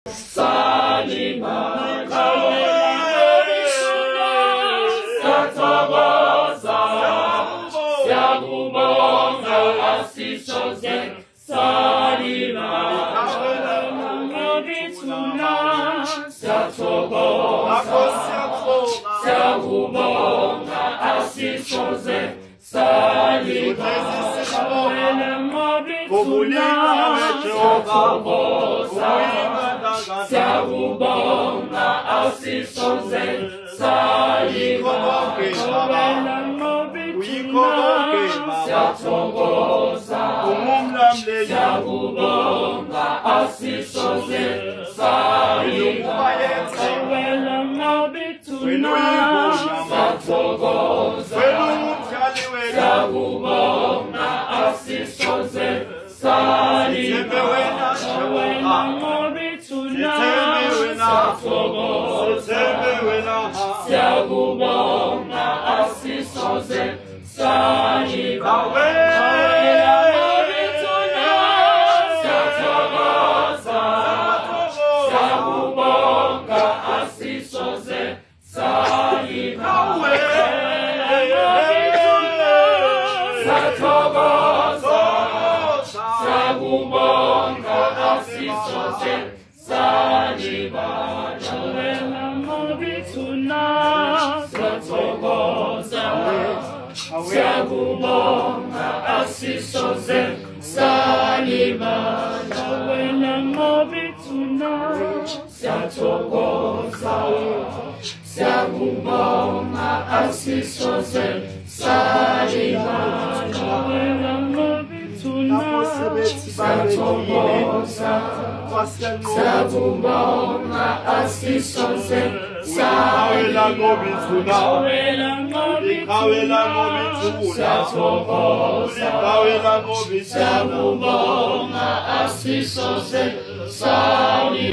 Salibala Sathokoza Siyakubonga asisoze Salibala Ngobithuna Siyathokoza Siyakubonga asisoze Salibala Ngobithuna Siyathokoza Siyakubonga asisoze Salibala Ngobithuna Siyathokoza Siyakubonga asisoze Salibala Ngobithuna Siyathokoza Siyakubonga asisoze Salibala Ngobithuna Siyakubonga asisoze Salibala Ngobithuna Siyathokoza Siyakubonga asisoze Salibala Siyathokoza Siyakubonga asisoze Salibala Ngobithuna Siyathokoza Siyakubonga asisoze Salibala Ngobithuna Siyathokoza Siyakubonga asisoze Salibala Ngobithuna Siyathokoza Siyakubonga asisoze Salibala Ngobithuna Siyathokoza Siyakubonga asisoze Salibala